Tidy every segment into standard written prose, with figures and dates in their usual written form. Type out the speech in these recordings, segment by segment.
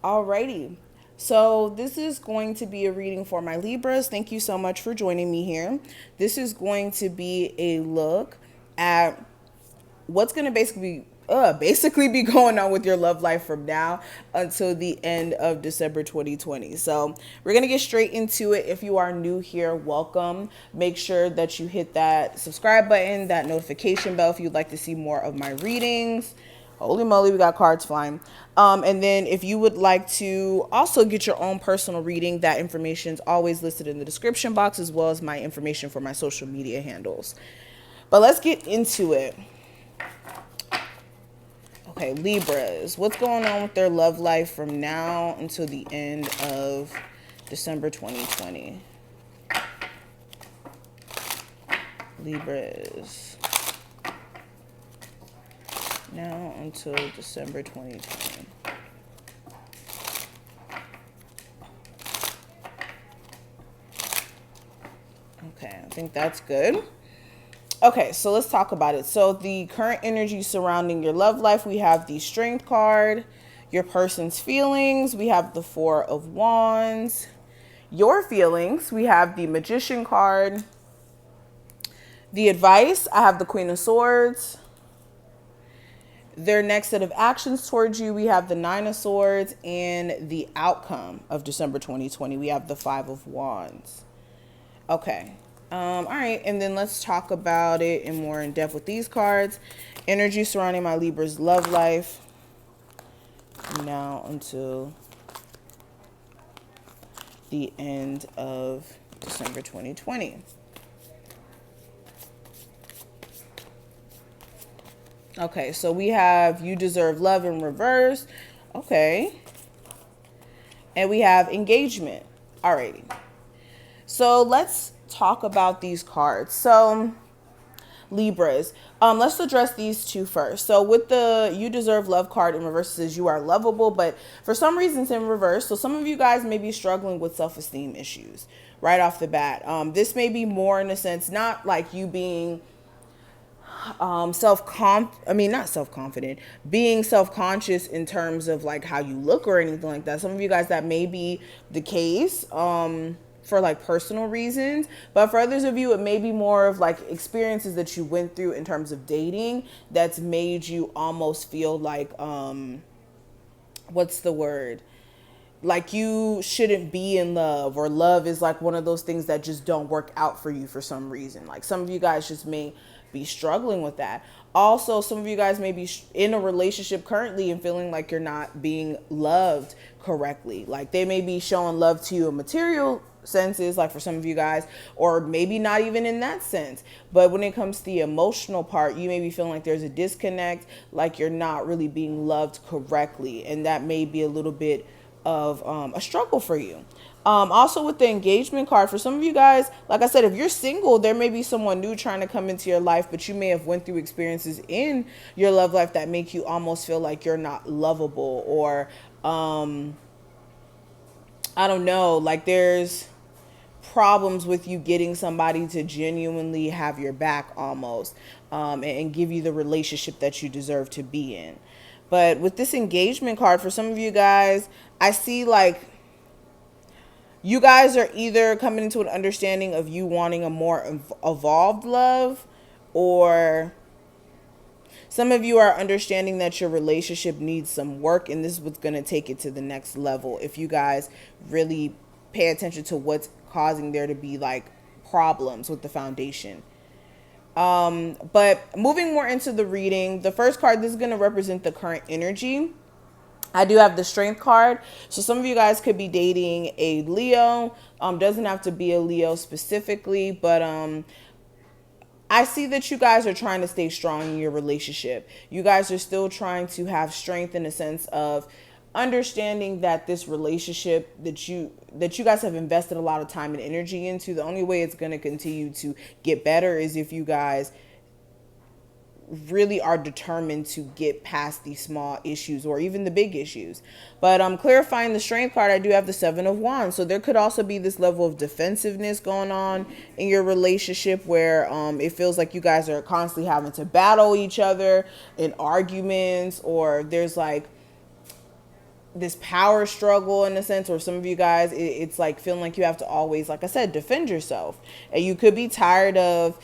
Alrighty. So this is going to be a reading for my Libras. Thank you so much for joining me here. This is going to be a look at what's going to basically be going on with your love life from now until the end of December 2020. So we're going to get straight into it. If you are new here, welcome. Make sure that you hit that subscribe button, that notification bell if you'd like to see more of my readings. Holy moly, we got cards flying. And then if you would like to also get your own personal reading, that information is always listed in the description box, as well as my information for my social media handles. But let's get into it. Okay, Libras, what's going on with their love life from now until the end of December 2020? Libras, now until December 2020. Okay, I think that's good. Okay, so let's talk about it. So the current energy surrounding your love life, we have the Strength card, your person's feelings, we have the Four of Wands, your feelings, we have the Magician card, the advice, I have the Queen of Swords, their next set of actions towards you, we have the Nine of Swords, and the outcome of December 2020, we have the Five of Wands. Okay. All right, and then let's talk about it in more in depth with these cards. Energy surrounding my Libra's love life now until the end of December 2020. Okay, so we have you deserve love in reverse. Okay. And we have engagement. Alrighty. So let's talk about these cards. So Libras, let's address these two first. So with the you deserve love card in reverse, says you are lovable, but for some reasons in reverse. So some of you guys may be struggling with self-esteem issues right off the bat. This may be more in a sense, not like you being not self-confident, being self-conscious in terms of like how you look or anything like that. Some of you guys, that may be the case for like personal reasons, but for others of you it may be more of like experiences that you went through in terms of dating that's made you almost feel like what's the word, like you shouldn't be in love, or love is like one of those things that just don't work out for you for some reason. Like some of you guys just may be struggling with that. Also, some of you guys may be in a relationship currently and feeling like you're not being loved correctly. Like they may be showing love to you in material senses, like for some of you guys, or maybe not even in that sense. But when it comes to the emotional part, you may be feeling like there's a disconnect, like you're not really being loved correctly. And that may be a little bit of a struggle for you. Also with the engagement card, for some of you guys, like I said, if you're single, there may be someone new trying to come into your life, but you may have went through experiences in your love life that make you almost feel like you're not lovable, or I don't know, like there's problems with you getting somebody to genuinely have your back almost, and give you the relationship that you deserve to be in. But with this engagement card, for some of you guys, I see like you guys are either coming into an understanding of you wanting a more evolved love, or some of you are understanding that your relationship needs some work, and this is what's going to take it to the next level if you guys really pay attention to what's causing there to be like problems with the foundation. But moving more into the reading, the first card, this is going to represent the current energy. I do have the Strength card. So some of you guys could be dating a Leo. Doesn't have to be a Leo specifically, but I see that you guys are trying to stay strong in your relationship. You guys are still trying to have strength in the sense of understanding that this relationship that you guys have invested a lot of time and energy into, the only way it's going to continue to get better is if you guys really are determined to get past these small issues or even the big issues. But clarifying the Strength card, I do have the Seven of Wands. So there could also be this level of defensiveness going on in your relationship where it feels like you guys are constantly having to battle each other in arguments, or there's like this power struggle in a sense, or some of you guys, it's like feeling like you have to always, like I said, defend yourself. And you could be tired of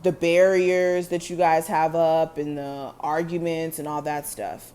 the barriers that you guys have up and the arguments and all that stuff.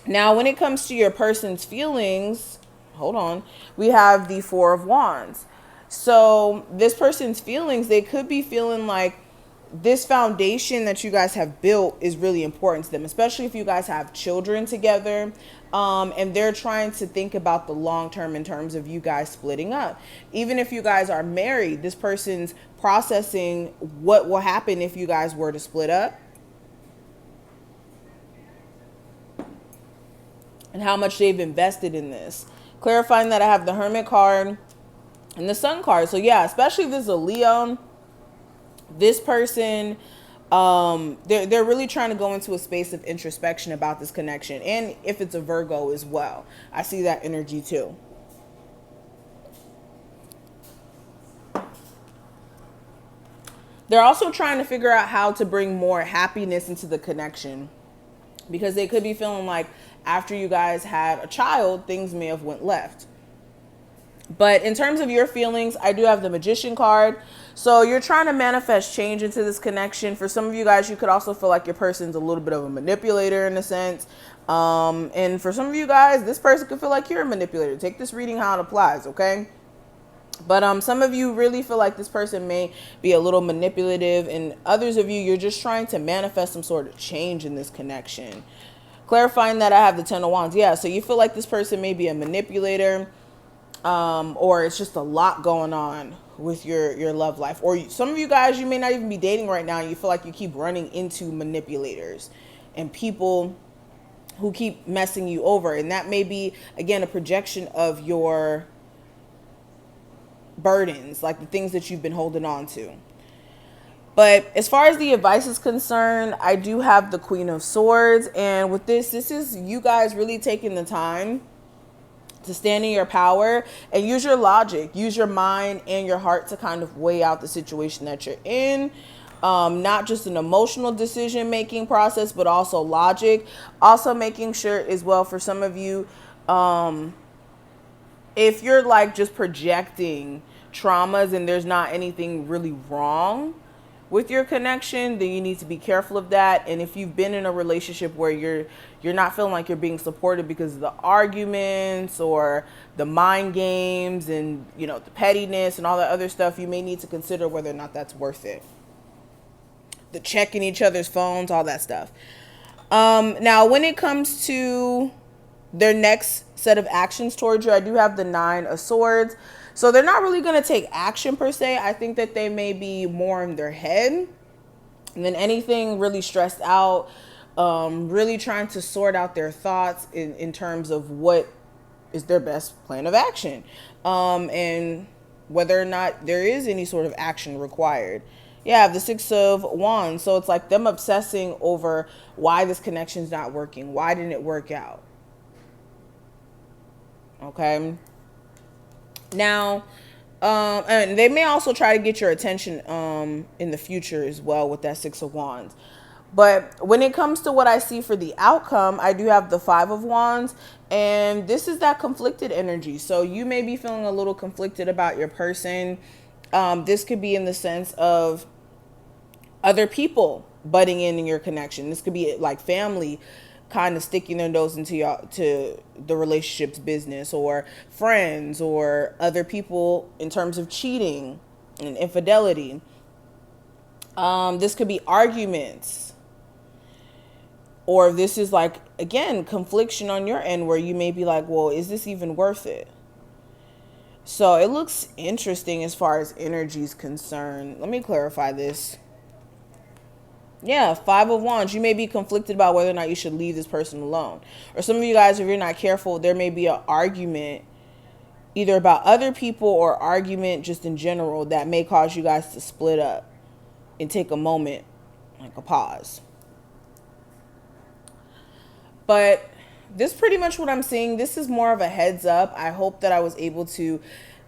Now, when it comes to your person's feelings, hold on, we have the Four of Wands. So this person's feelings, they could be feeling like this foundation that you guys have built is really important to them, especially if you guys have children together. And they're trying to think about the long term in terms of you guys splitting up. Even if you guys are married, this person's processing what will happen if you guys were to split up, and how much they've invested in this. Clarifying that I have the Hermit card and the Sun card. So yeah, especially if this is a Leo, this person, they're really trying to go into a space of introspection about this connection. And if it's a Virgo as well, I see that energy too. They're also trying to figure out how to bring more happiness into the connection, because they could be feeling like after you guys had a child, things may have went left. But in terms of your feelings, I do have the Magician card. So you're trying to manifest change into this connection. For some of you guys, you could also feel like your person's a little bit of a manipulator in a sense. And for some of you guys, this person could feel like you're a manipulator. Take this reading how it applies, okay? But some of you really feel like this person may be a little manipulative, and others of you, you're just trying to manifest some sort of change in this connection. Clarifying that I have the Ten of Wands. Yeah, so you feel like this person may be a manipulator, or it's just a lot going on with your love life. Or some of you guys, you may not even be dating right now, and you feel like you keep running into manipulators and people who keep messing you over. And that may be, again, a projection of your burdens, like the things that you've been holding on to. But as far as the advice is concerned, I do have the Queen of Swords. And with this is you guys really taking the time to stand in your power and use your logic, use your mind and your heart to kind of weigh out the situation that you're in. Not just an emotional decision making process, but also logic. Also making sure as well, for some of you, if you're like just projecting traumas and there's not anything really wrong with your connection, then you need to be careful of that. And if you've been in a relationship where you're not feeling like you're being supported because of the arguments or the mind games and, you know, the pettiness and all that other stuff, you may need to consider whether or not that's worth it. The checking each other's phones, all that stuff. Now, when it comes to their next set of actions towards you, I do have the Nine of Swords. So they're not really going to take action per se. I think that they may be more in their head than anything, really stressed out, really trying to sort out their thoughts in terms of what is their best plan of action, and whether or not there is any sort of action required. Yeah, the Six of Wands. So it's like them obsessing over why this connection's not working. Why didn't it work out? Okay. Now, and they may also try to get your attention in the future as well with that Six of Wands. But when it comes to what I see for the outcome, I do have the Five of Wands, and this is that conflicted energy. So you may be feeling a little conflicted about your person. This could be in the sense of other people butting in your connection. This could be like family kind of sticking their nose into to the relationship's business, or friends or other people in terms of cheating and infidelity. This could be arguments, or this is like, again, confliction on your end where you may be like, well, is this even worth it? So it looks interesting as far as energy is concerned. Let me clarify this. Yeah, Five of Wands. You may be conflicted about whether or not you should leave this person alone. Or some of you guys, if you're not careful, there may be an argument either about other people or argument just in general that may cause you guys to split up and take a moment, like a pause. But this is pretty much what I'm seeing. This is more of a heads up. I hope that I was able to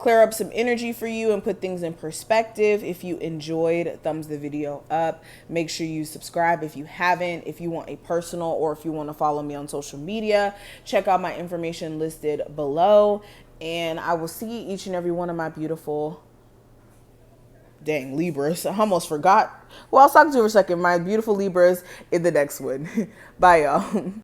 clear up some energy for you and put things in perspective. If you enjoyed, thumbs the video up. Make sure you subscribe if you haven't. If you want a personal or if you want to follow me on social media, check out my information listed below. And I will see each and every one of my beautiful, dang, Libras. I almost forgot. Well, I was talking to you for a second. My beautiful Libras in the next one. Bye, y'all.